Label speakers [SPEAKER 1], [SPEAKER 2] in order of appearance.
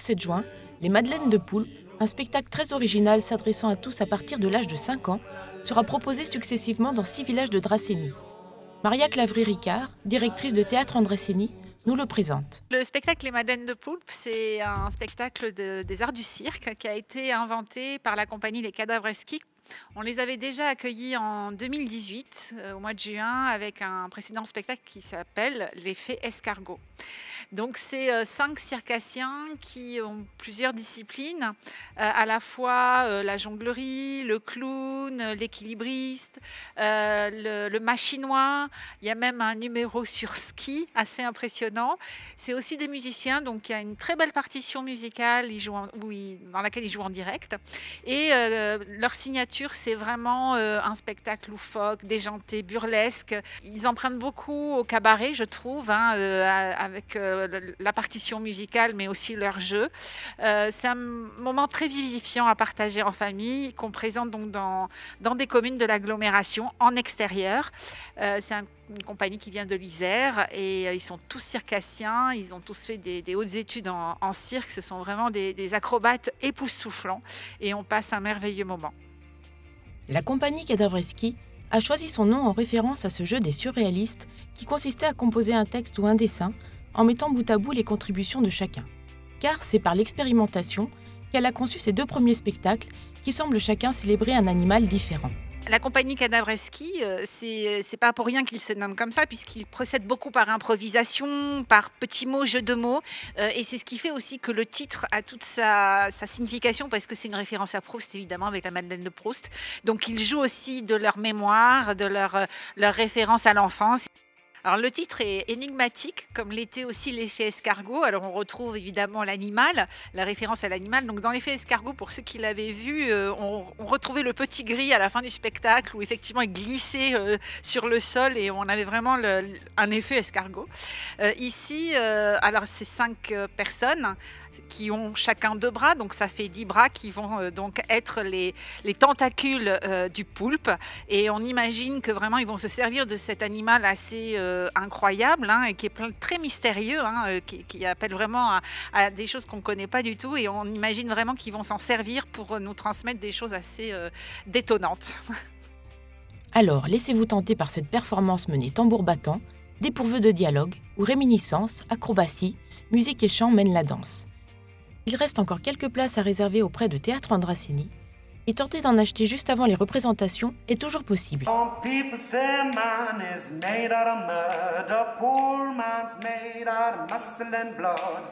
[SPEAKER 1] 7 juin, Les Madeleines de Poulpe, un spectacle très original s'adressant à tous à partir de l'âge de 5 ans, sera proposé successivement dans 6 villages de Dracénie. Maria Clavry-Ricard, directrice de théâtre en Dracénie, nous le présente.
[SPEAKER 2] Le spectacle Les Madeleines de Poulpe, c'est un spectacle des arts du cirque qui a été inventé par la compagnie Les Cadavres Esquis. On les avait déjà accueillis en 2018, au mois de juin, avec un précédent spectacle qui s'appelle L'effet escargot. Donc c'est 5 circassiens qui ont plusieurs disciplines, à la fois la jonglerie, le clown, l'équilibriste, le machinois. Il y a même un numéro sur ski assez impressionnant. C'est aussi des musiciens, donc il y a une très belle partition musicale dans laquelle ils jouent en direct. Et leur signature, c'est vraiment un spectacle loufoque, déjanté, burlesque. Ils empruntent beaucoup au cabaret, je trouve, avec la partition musicale, mais aussi leur jeu. C'est un moment très vivifiant à partager en famille, qu'on présente donc dans des communes de l'agglomération, en extérieur. C'est une compagnie qui vient de l'Isère et ils sont tous circassiens, ils ont tous fait des hautes études en cirque, ce sont vraiment des acrobates époustouflants et on passe un merveilleux moment.
[SPEAKER 1] La compagnie Cadavres Esquis a choisi son nom en référence à ce jeu des surréalistes qui consistait à composer un texte ou un dessin en mettant bout à bout les contributions de chacun. Car c'est par l'expérimentation qu'elle a conçu ses 2 premiers spectacles qui semblent chacun célébrer un animal différent.
[SPEAKER 2] La compagnie Cadavres Esquis, c'est pas pour rien qu'ils se nomment comme ça, puisqu'ils procèdent beaucoup par improvisation, par petits mots, jeux de mots. Et c'est ce qui fait aussi que le titre a toute sa signification, parce que c'est une référence à Proust, évidemment, avec la Madeleine de Proust. Donc ils jouent aussi de leur mémoire, de leur référence à l'enfance. Alors le titre est énigmatique, comme l'était aussi l'effet escargot. Alors on retrouve évidemment l'animal, la référence à l'animal. Donc dans l'effet escargot, pour ceux qui l'avaient vu, on retrouvait le petit gris à la fin du spectacle où effectivement il glissait sur le sol et on avait vraiment un effet escargot. Ici, alors c'est 5 personnes qui ont chacun 2 bras, donc ça fait 10 bras qui vont donc être les tentacules du poulpe. Et on imagine que vraiment ils vont se servir de cet animal assez incroyable et qui est très mystérieux, qui appelle vraiment à des choses qu'on ne connaît pas du tout. Et on imagine vraiment qu'ils vont s'en servir pour nous transmettre des choses assez détonnantes.
[SPEAKER 1] Alors, laissez-vous tenter par cette performance menée tambour battant, dépourvue de dialogue, où réminiscence, acrobatie, musique et chant mènent la danse. Il reste encore quelques places à réserver auprès de Théâtre en Dracénie, et tenter d'en acheter juste avant les représentations est toujours possible.
[SPEAKER 3] Some people say man is made out of mud, a poor man's made out of muscle and blood.